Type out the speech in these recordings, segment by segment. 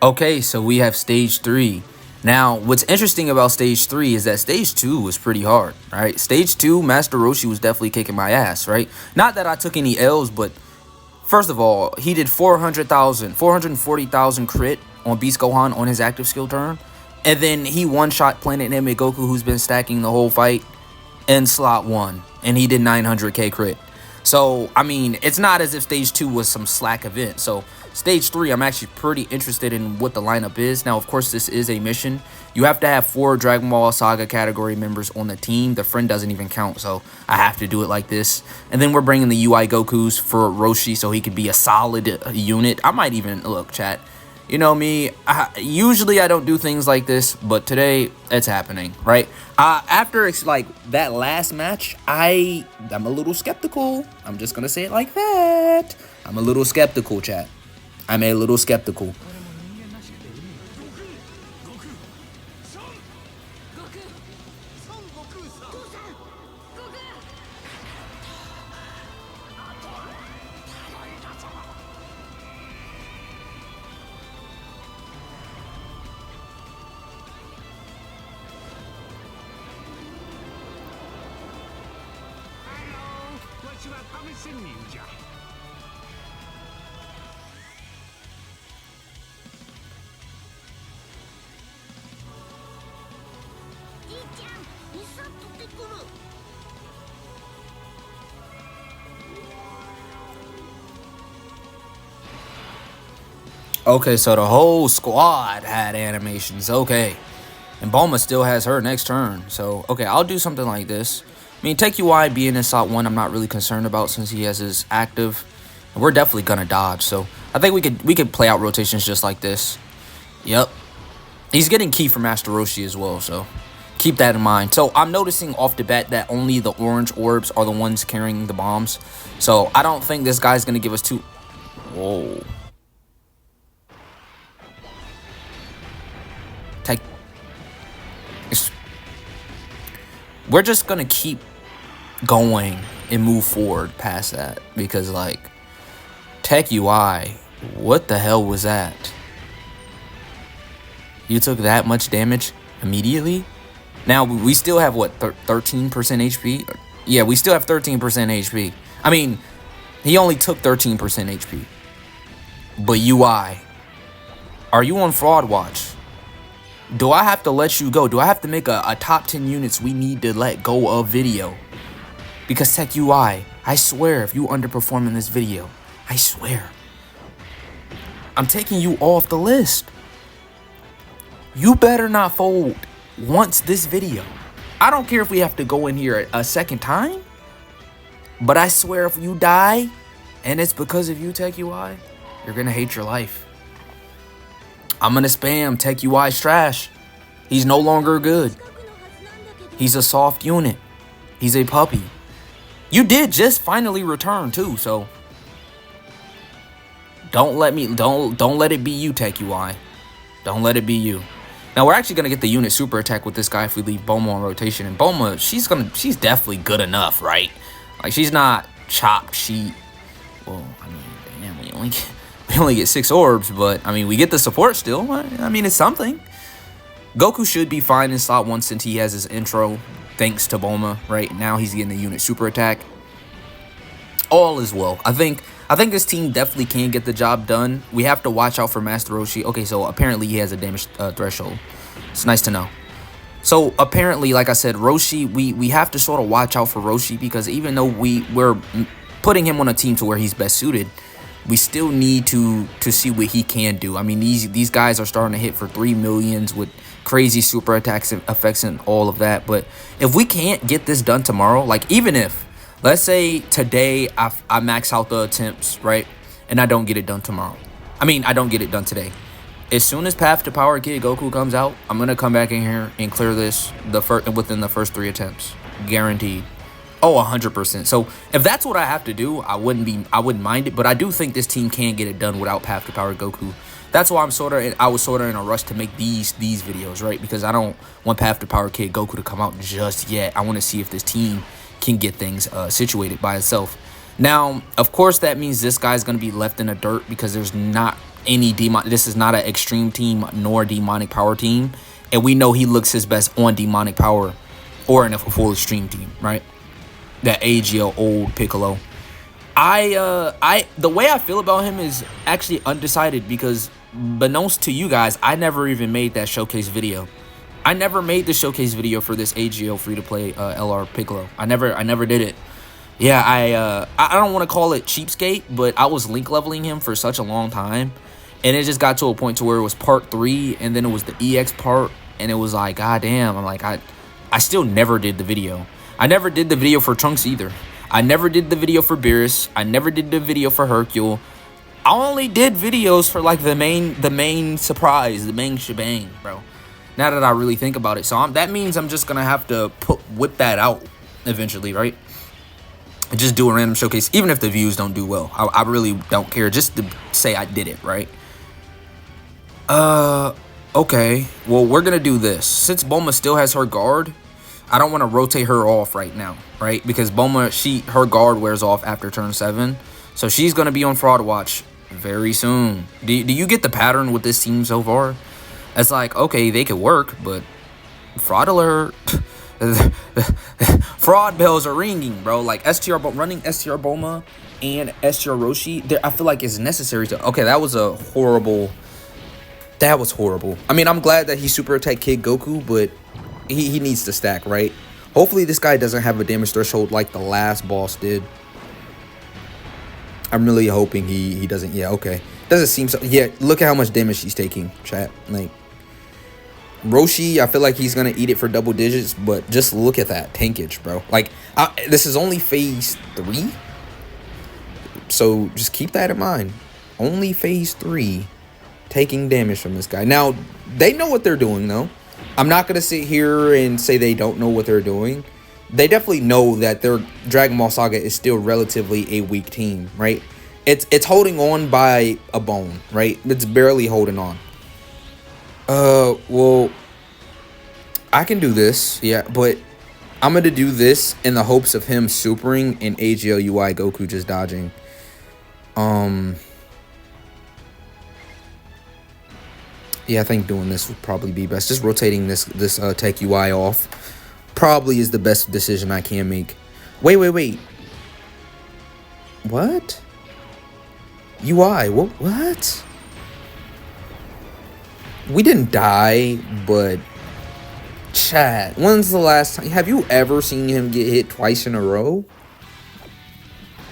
Okay, so we have stage 3. Now, what's interesting about stage 3 is that stage 2 was pretty hard, right? Stage 2, Master Roshi was definitely kicking my ass, right? Not that I took any L's, but first of all, he did 440,000 crit on Beast Gohan on his active skill turn. And then he one-shot Planet Namek Goku, who's been stacking the whole fight, in slot 1. And he did 900k crit. So, I mean, it's not as if stage 2 was some slack event. So, stage 3, I'm actually pretty interested in what the lineup is. Now, of course, this is a mission. You have to have 4 Dragon Ball Saga category members on the team. The friend doesn't even count, so I have to do it like this. And then we're bringing the UI Gokus for Roshi so he could be a solid unit. I might even, look, chat. You know me, usually I don't do things like this, but today it's happening, right? After it's like that last match, I'm a little skeptical. I'm just gonna say it like that. I'm a little skeptical, chat. I'm a little skeptical. Okay, so the whole squad had animations. Okay. And Bulma still has her next turn. So, okay, I'll do something like this. I mean, Take UI being in slot 1, I'm not really concerned about since he has his active. And we're definitely gonna dodge. So, I think we could play out rotations just like this. Yep. He's getting key from Master Roshi as well, so keep that in mind. So, I'm noticing off the bat that only the orange orbs are the ones carrying the bombs. So, I don't think this guy's gonna give us two... Whoa. We're just gonna keep going and move forward past that because, like, Tech UI, what the hell was that? You took that much damage immediately? Now, we still have, what, 13% HP? Yeah, we still have 13% HP. I mean, he only took 13% HP. But UI, are you on fraud watch? Do I have to let you go? Do I have to make a top 10 units we need to let go of video? Because Tech UI, I swear if you underperform in this video, I swear, I'm taking you off the list. You better not fold once this video. I don't care if we have to go in here a second time, but I swear if you die and it's because of you, Tech UI, you're gonna hate your life. I'm gonna spam Tech UI's trash. He's no longer good. He's a soft unit. He's a puppy. You did just finally return too, so don't let it be you, Tech UI. Don't let it be you. Now we're actually gonna get the unit super attack with this guy if we leave Bulma on rotation. And Bulma, she's definitely good enough, right? Like, she's not chop sheet. Well, I mean, damn, we only get 6 orbs, but I mean, we get the support still. I mean, it's something. Goku should be fine in slot 1 since he has his intro, thanks to Bulma. Right now, he's getting the unit super attack. All is well. I think this team definitely can get the job done. We have to watch out for Master Roshi. Okay, so apparently he has a damage threshold. It's nice to know. So apparently, like I said, Roshi, we have to sort of watch out for Roshi because even though we're putting him on a team to where he's best suited, we still need to see what he can do. I mean, these guys are starting to hit for 3 millions with crazy super attacks and effects and all of that. But if we can't get this done tomorrow, like even if, let's say today I max out the attempts, right? And I don't get it done tomorrow. I mean, I don't get it done today. As soon as Path to Power Kid Goku comes out, I'm going to come back in here and clear this within the first 3 attempts. Guaranteed. Oh, 100%. So if that's what I have to do, I wouldn't mind it. But I do think this team can get it done without Path to Power Goku. That's why I was sort of in a rush to make these videos, right? Because I don't want Path to Power Kid Goku to come out just yet. I want to see if this team can get things situated by itself. Now, of course, that means this guy's going to be left in the dirt because there's not any demon. This is not an extreme team nor demonic power team, and we know he looks his best on demonic power or in a full extreme team, right? That AGL old Piccolo. The way I feel about him is actually undecided because, beknownst to you guys, I never even made that showcase video. I never made the showcase video for this AGL free-to-play LR Piccolo. I never did it. Yeah, I don't want to call it cheapskate, but I was link leveling him for such a long time, and it just got to a point to where it was part 3, and then it was the EX part, and it was like, god damn, I'm like, I still never did the video. I never did the video for Trunks either. I never did the video for Beerus. I never did the video for Hercule. I only did videos for like the main surprise, the main shebang, bro. Now that I really think about it, so that means I'm just gonna have to whip that out eventually, right? And just do a random showcase, even if the views don't do well. I really don't care, just to say I did it, right? Okay. Well, we're gonna do this. Since Bulma still has her guard, I don't want to rotate her off right now, right? Because Bulma, her guard wears off after turn 7. So she's going to be on Fraud Watch very soon. Do you get the pattern with this team so far? It's like, okay, they could work, but fraud alert. Fraud bells are ringing, bro. Like running STR Bulma and STR Roshi, I feel like it's necessary to... Okay, that was horrible. That was horrible. I mean, I'm glad that he super attacked Kid Goku, but... He needs to stack, right? Hopefully this guy doesn't have a damage threshold like the last boss did. I'm really hoping he doesn't. Yeah, okay. Doesn't seem so. Yeah, look at how much damage he's taking, chat. Like, Roshi, I feel like he's going to eat it for double digits, but just look at that tankage, bro. Like, this is only phase 3. So just keep that in mind. Only phase 3 taking damage from this guy. Now, they know what they're doing, though. I'm not going to sit here and say they don't know what they're doing. They definitely know that their Dragon Ball Saga is still relatively a weak team, right? It's holding on by a bone, right? It's barely holding on. Well, I can do this, yeah, but I'm going to do this in the hopes of him supering and AGL UI Goku just dodging. Yeah, I think doing this would probably be best. Just rotating this tech UI off probably is the best decision I can make. Wait. What? UI, what? We didn't die, but... Chat, when's the last time? Have you ever seen him get hit twice in a row?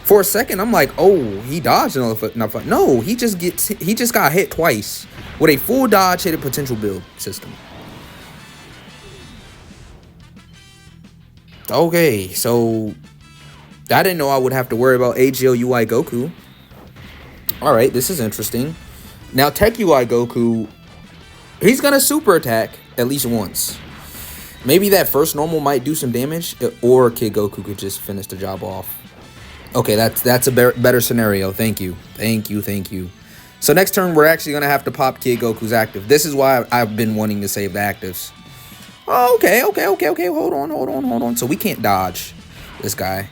For a second, I'm like, oh, he dodged another foot. No, he just got hit twice with a full dodge hit potential build system. Okay, so I didn't know I would have to worry about AGL UI Goku. All right, this is interesting. Now, Tech UI Goku, he's gonna super attack at least once. Maybe that first normal might do some damage, or Kid Goku could just finish the job off. Okay, that's a better scenario. Thank you. So next turn, we're actually going to have to pop Kid Goku's active. This is why I've been wanting to save the actives. Oh, okay. Hold on. So we can't dodge this guy.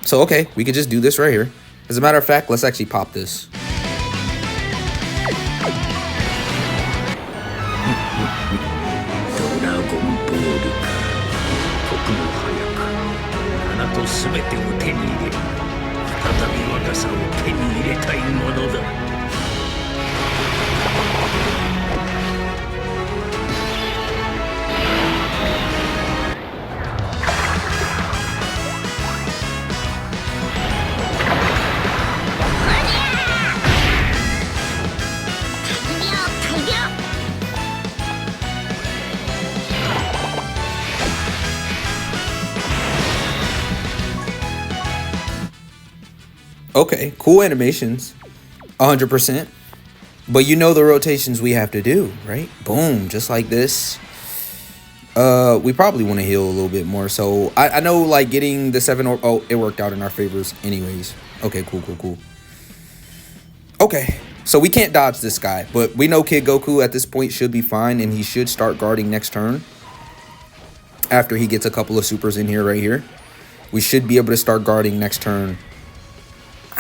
So, okay, we could just do this right here. As a matter of fact, let's actually pop this. Okay, cool animations, 100%. But you know the rotations we have to do, right? Boom, just like this. We probably want to heal a little bit more. So I know like getting the 7 or oh, it worked out in our favors anyways. Okay, cool. Okay, so we can't dodge this guy, but we know Kid Goku at this point should be fine, and he should start guarding next turn. After he gets a couple of supers in here, right here, we should be able to start guarding next turn.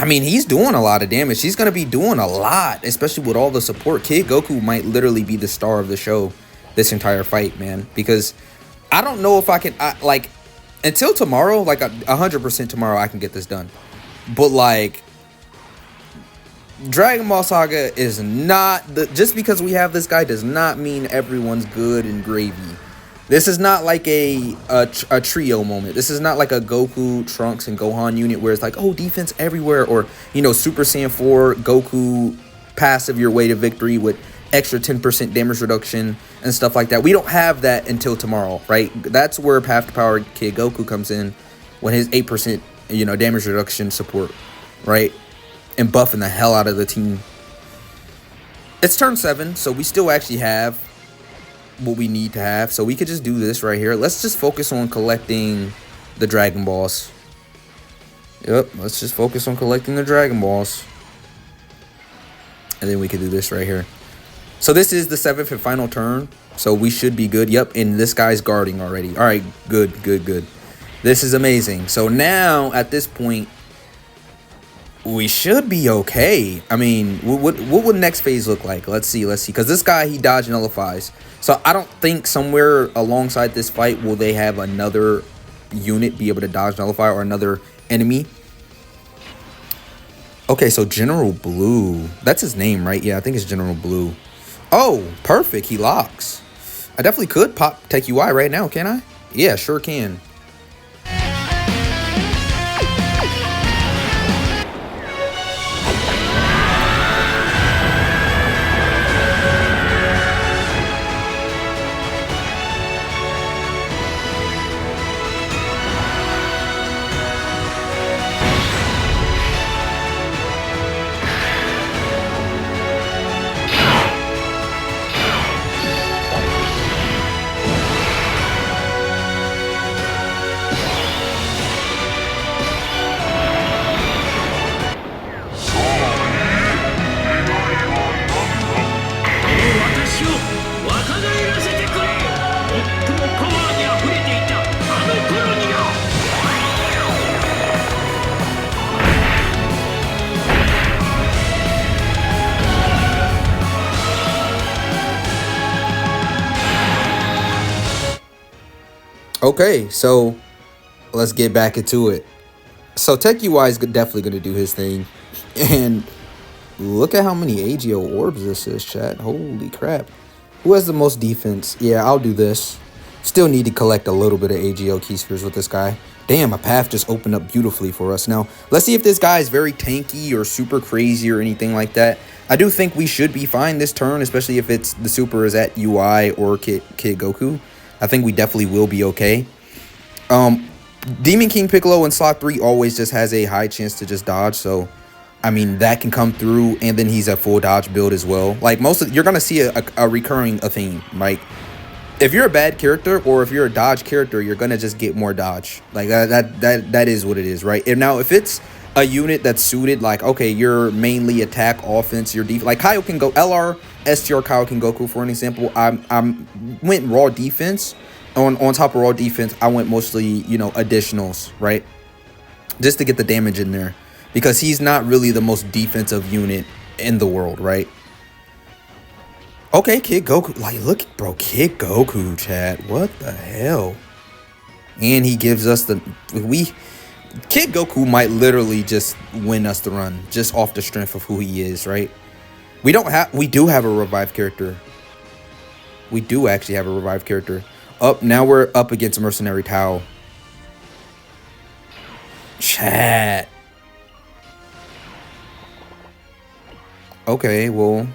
I mean, he's doing a lot of damage. He's going to be doing a lot, especially with all the support. Kid Goku might literally be the star of the show this entire fight, man. Because I don't know if I can, like, until tomorrow, like 100% tomorrow, I can get this done. But, like, Dragon Ball Saga is not, just because we have this guy does not mean everyone's good and gravy. This is not like a trio moment. This is not like a Goku, Trunks, and Gohan unit where it's like, oh, defense everywhere. Or, you know, Super Saiyan 4, Goku passive your way to victory with extra 10% damage reduction and stuff like that. We don't have that until tomorrow, right? That's where Path to Power Kid Goku comes in when his 8%, you know, damage reduction support, right? And buffing the hell out of the team. It's turn 7, so we still actually have what we need to have, so we could just do this right here. Let's just focus on collecting the Dragon Balls. Yep, let's just focus on collecting the Dragon Balls, and then we could do this right here. So this is the 7th and final turn, so we should be good. Yep, and this guy's guarding already. All right, good. This is amazing. So now at this point, we should be okay. I mean, what would next phase look like? Let's see. Because this guy, he dodge nullifies. So I don't think somewhere alongside this fight will they have another unit be able to dodge nullify or another enemy. Okay, so General Blue. That's his name, right? Yeah, I think it's General Blue. Oh, perfect. He locks. I definitely could pop Tech UI right now, can I? Yeah, sure can. Okay, so let's get back into it. So Tech UI is definitely going to do his thing. And look at how many AGO orbs this is, chat. Holy crap. Who has the most defense? Yeah, I'll do this. Still need to collect a little bit of AGO key spheres with this guy. Damn, a path just opened up beautifully for us. Now, let's see if this guy is very tanky or super crazy or anything like that. I do think we should be fine this turn, especially if it's the super is at UI or Kid Goku. I think we definitely will be okay. Demon King Piccolo in slot 3 always just has a high chance to just dodge. So, I mean, that can come through. And then he's a full dodge build as well. Like, you're going to see a recurring theme. Like, if you're a bad character or if you're a dodge character, you're going to just get more dodge. Like, that is what it is, right? And now, if it's a unit that's suited, like, okay, you're mainly attack, offense, your defense. Like, Kaioken go LR, STR Kaioken Goku, for an example. I went raw defense. On top of raw defense, I went mostly, you know, additionals, right? Just to get the damage in there. Because he's not really the most defensive unit in the world, right? Okay, Kid Goku. Like, look, bro, Kid Goku, chat. What the hell? And he gives us the... Kid Goku might literally just win us the run. Just off the strength of who he is, right? We do have a revived character. We do actually have a revived character. Now we're up against Mercenary Tao. Chat. Okay, well,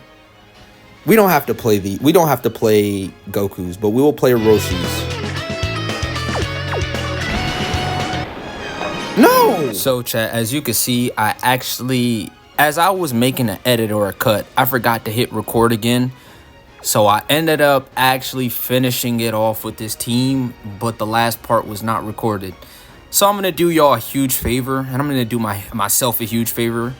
we don't have to play Goku's, but we will play Roshi's. No. So chat, as you can see, I actually, as I was making an edit or a cut, I forgot to hit record again. So I ended up actually finishing it off with this team, but the last part was not recorded. So I'm going to do y'all a huge favor, and I'm going to do myself a huge favor.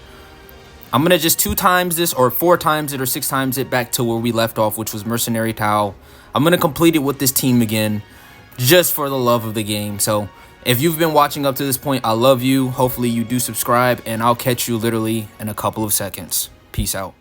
I'm going to just 2 times this, or 4 times it, or 6 times it back to where we left off, which was Mercenary Tao. I'm going to complete it with this team again, just for the love of the game. So If you've been watching up to this point, I love you. Hopefully you do subscribe, and I'll catch you literally in a couple of seconds. Peace out.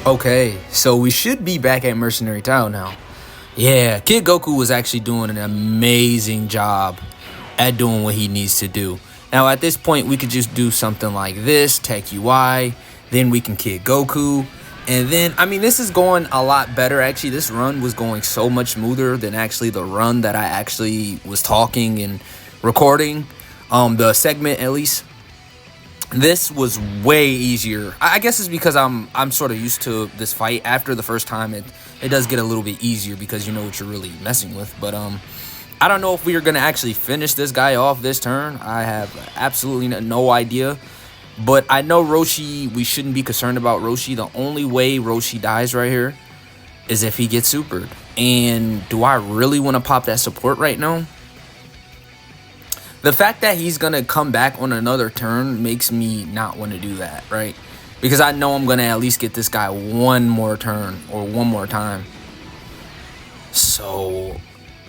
Okay, so we should be back at Mercenary Town now. Yeah, Kid Goku was actually doing an amazing job at doing what he needs to do. Now, at this point, we could just do something like this, Tech UI, then we can Kid Goku, and then, I mean, this is going a lot better, actually. This run was going so much smoother than actually the run that I actually was talking and recording, the segment at least. This was way easier. I guess it's because I'm sort of used to this fight. After the first time, it does get a little bit easier because you know what you're really messing with. But I don't know if we are gonna actually finish this guy off this turn. I have absolutely no idea. But I know Roshi, we shouldn't be concerned about Roshi. The only way Roshi dies right here is if he gets supered. And do I really want to pop that support right now? The fact that he's going to come back on another turn makes me not want to do that, right? Because I know I'm going to at least get this guy one more turn or one more time. So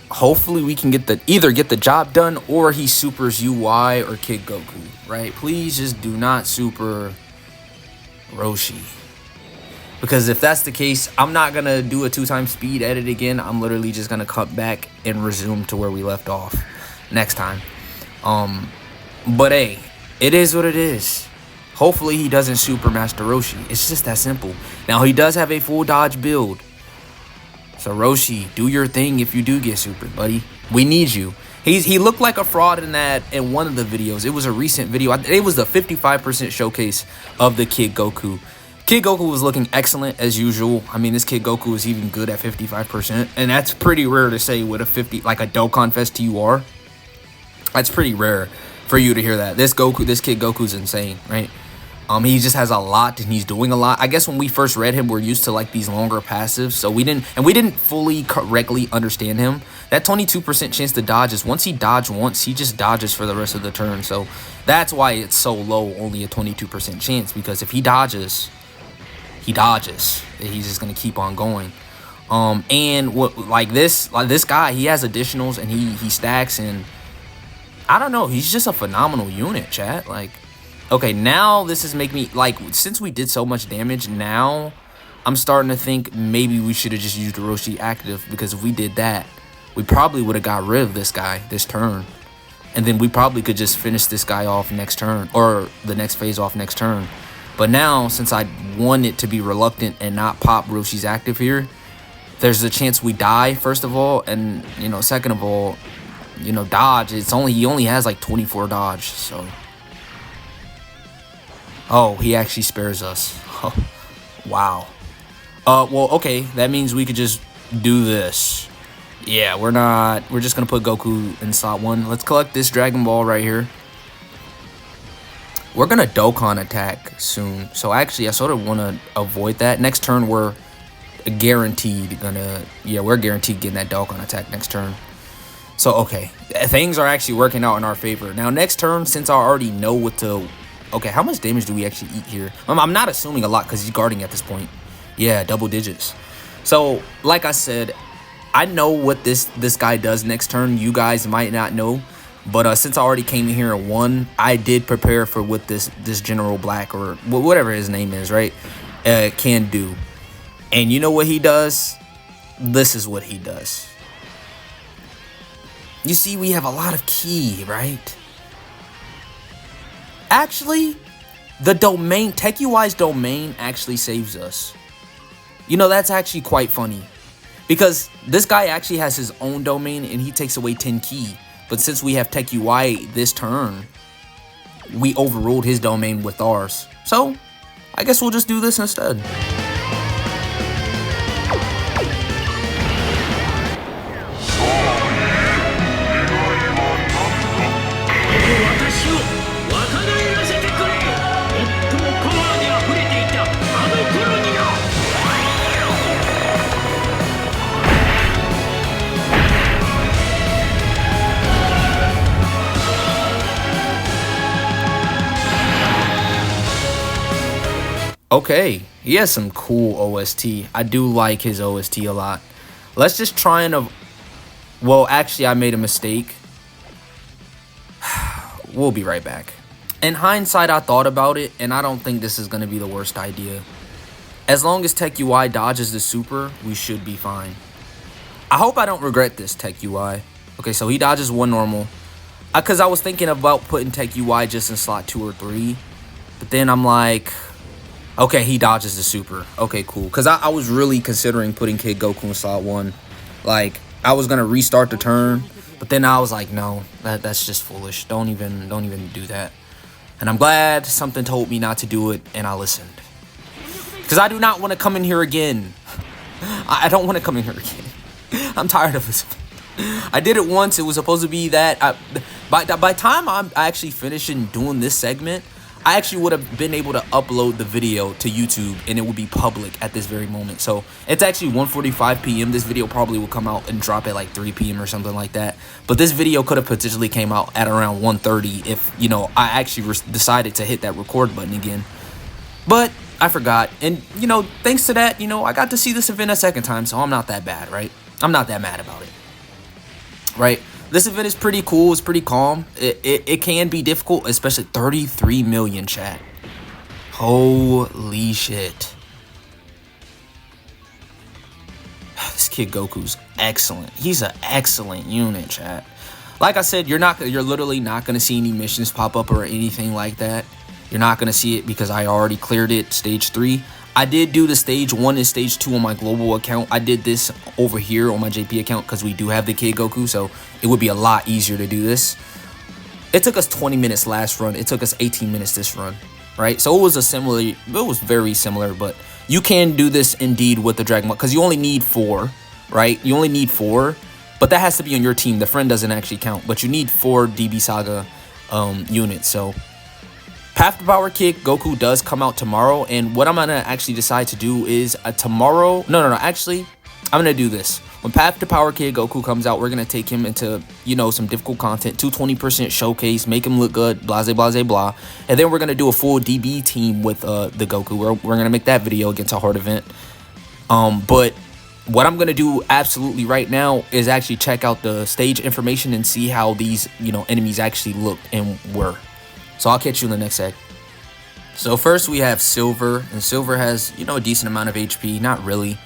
hopefully we can get either get the job done or he supers UI or Kid Goku, right? Please just do not super Roshi. Because if that's the case, I'm not going to do a 2x speed edit again. I'm literally just going to cut back and resume to where we left off next time. But hey, it is what it is. Hopefully he doesn't super Master Roshi. It's just that simple. Now he does have a full dodge build. So Roshi, do your thing if you do get super, buddy. We need you. He looked like a fraud in one of the videos. It was a recent video. It was the 55% showcase of the Kid Goku. Kid Goku was looking excellent as usual. I mean, this Kid Goku is even good at 55%, and that's pretty rare to say with a like a Dokkan Fest TUR. That's pretty rare for you to hear that. This Kid Goku's insane, right? He just has a lot and he's doing a lot. I guess when we first read him, we're used to like these longer passives, so we didn't fully correctly understand him. That 22% chance to dodge is once he dodged once, he just dodges for the rest of the turn. So that's why it's so low, only a 22% chance, because if he dodges, he dodges. He's just gonna keep on going. And what like this guy, he has additionals and he stacks, and I don't know, he's just a phenomenal unit, chat. Like, okay, now this is making me, like, since we did so much damage, now I'm starting to think maybe we should have just used the Roshi active, because if we did that, we probably would have got rid of this guy this turn. And then we probably could just finish this guy off next turn, or the next phase off next turn. But now, since I wanted to be reluctant and not pop Roshi's active here, there's a chance we die, first of all, and, you know, second of all, you know, dodge. He only has like 24 dodge, so. Oh, he actually spares us. Oh, wow. Well, okay, that means we could just do this. Yeah, we're just gonna put Goku in slot 1. Let's collect this Dragon Ball right here. We're gonna Dokkan attack soon, so actually I sort of want to avoid that. Next turn we're guaranteed we're guaranteed getting that Dokkan attack next turn. So okay, things are actually working out in our favor. Now next turn, since I already know what to, okay, how much damage do we actually eat here? I'm not assuming a lot because he's guarding at this point. Yeah, double digits. So like I said, I know what this guy does next turn. You guys might not know, but since I already came in here and won, I did prepare for what this General Black, or whatever his name is, right, can do. And you know what he does? This is what he does. You see, we have a lot of ki, right? Actually, the domain, TechUI's domain actually saves us. You know, that's actually quite funny. Because this guy actually has his own domain and he takes away 10 ki. But since we have TechUI this turn, we overruled his domain with ours. So, I guess we'll just do this instead. Okay, he has some cool OST. I do like his OST a lot. Let's just try and... Well, actually, I made a mistake. We'll be right back. In hindsight, I thought about it, and I don't think this is going to be the worst idea. As long as TechUI dodges the super, we should be fine. I hope I don't regret this, TechUI. Okay, so he dodges 1 normal. Because I was thinking about putting TechUI just in slot 2 or 3. But then I'm like... Okay, he dodges the super. Okay, cool. Because I was really considering putting Kid Goku in slot 1. Like, I was going to restart the turn. But then I was like, no, that's just foolish. Don't even do that. And I'm glad something told me not to do it, and I listened. Because I do not want to come in here again. I don't want to come in here again. I'm tired of this. I did it once. It was supposed to be that. By the time I'm actually finishing doing this segment, I actually would have been able to upload the video to YouTube and it would be public at this very moment. So it's actually 1:45 p.m. This video probably will come out and drop at like 3 p.m. or something like that. But this video could have potentially came out at around 1:30 if, you know, I actually decided to hit that record button again. But I forgot. And, you know, thanks to that, you know, I got to see this event a second time. So I'm not that bad, right? I'm not that mad about it. Right? This event is pretty cool. It's pretty calm. It can be difficult, especially 33 million, chat. Holy shit. This kid Goku's excellent. He's an excellent unit, chat. Like I said, you're literally not going to see any missions pop up or anything like that. You're not going to see it because I already cleared it, stage 3. I did do the stage 1 and stage 2 on my global account. I did this over here on my JP account because we do have the Kid Goku, so it would be a lot easier to do this. It took us 20 minutes last run. It took us 18 minutes this run, right? So it was very similar, but you can do this indeed with the Dragon Ball because you only need 4, right? You only need 4, but that has to be on your team. The friend doesn't actually count, but you need 4 DB Saga units, so... Path to Power Kick Goku does come out tomorrow, and what I'm gonna actually decide to do is tomorrow. No. Actually, I'm gonna do this. When Path to Power Kid Goku comes out, we're gonna take him into, you know, some difficult content, 220% showcase, make him look good, blah blah blah, and then we're gonna do a full DB team with the Goku. We're gonna make that video against a hard event. But what I'm gonna do absolutely right now is actually check out the stage information and see how these, you know, enemies actually looked and were. So I'll catch you in the next seg. So first we have Silver, and Silver has, you know, a decent amount of HP. Not really.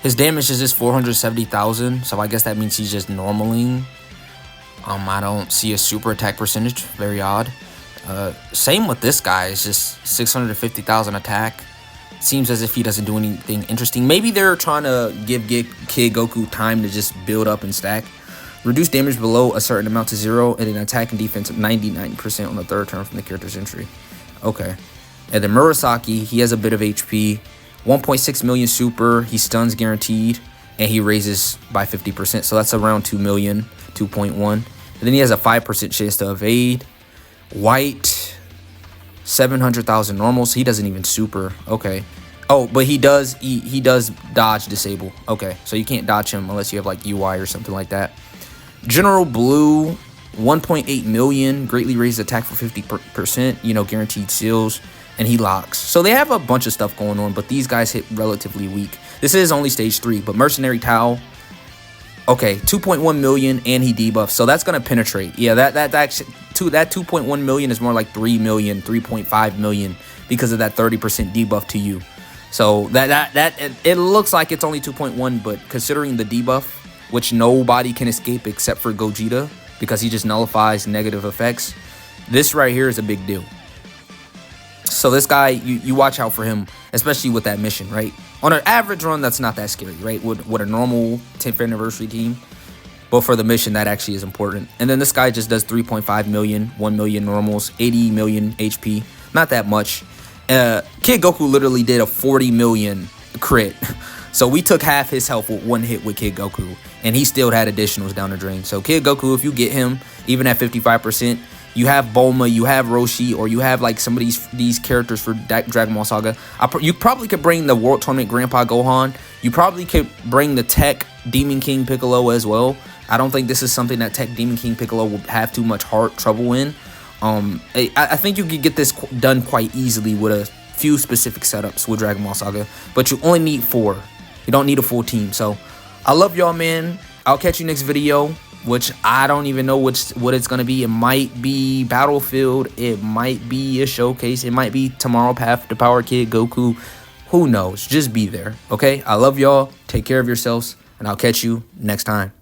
His damage is just 470,000, so I guess that means he's just normaling. I don't see a super attack percentage. Very odd. Same with this guy. It's just 650,000 attack. Seems as if he doesn't do anything interesting. Maybe they're trying to give Kid Goku time to just build up and stack. Reduce damage below a certain amount to 0, and then attack and defense of 99% on the 3rd turn from the character's entry. Okay. And then Murasaki, he has a bit of HP. 1.6 million super, he stuns guaranteed, and he raises by 50%. So that's around 2 million, 2.1. And then he has a 5% chance to evade. White, 700,000 normal, so he doesn't even super. Okay. Oh, but he does dodge disable. Okay, so you can't dodge him unless you have like UI or something like that. General Blue, 1.8 million, greatly raised attack for 50%, you know, guaranteed seals, and he locks. So they have a bunch of stuff going on, but these guys hit relatively weak. This is only stage 3, but Mercenary Tau, okay, 2.1 million, and he debuffs, so that's gonna penetrate. Yeah, that 2.1 million is more like 3 million, 3.5 million because of that 30% debuff to you. So it looks like it's only 2.1, but considering the debuff, which nobody can escape except for Gogeta, because he just nullifies negative effects, this right here is a big deal. So this guy, you watch out for him, especially with that mission, right? On an average run, that's not that scary, right? With a normal 10th anniversary team. But for the mission, that actually is important. And then this guy just does 3.5 million, 1 million normals, 80 million HP. Not that much. Kid Goku literally did a 40 million crit. So we took half his health with 1 hit with Kid Goku, and he still had additionals down the drain. So Kid Goku, if you get him, even at 55%, you have Bulma, you have Roshi, or you have like some of these characters for Dragon Ball Saga. You probably could bring the World Tournament Grandpa Gohan. You probably could bring the Tech Demon King Piccolo as well. I don't think this is something that Tech Demon King Piccolo will have too much trouble in. I think you could get this done quite easily with a few specific setups with Dragon Ball Saga, but you only need 4. You don't need a full team. So I love y'all, man. I'll catch you next video, which I don't even know what it's gonna be. It might be Battlefield, it might be a showcase, it might be Tomorrow Path to Power Kid Goku. Who knows? Just be there. Okay, I love y'all. Take care of yourselves, and I'll catch you next time.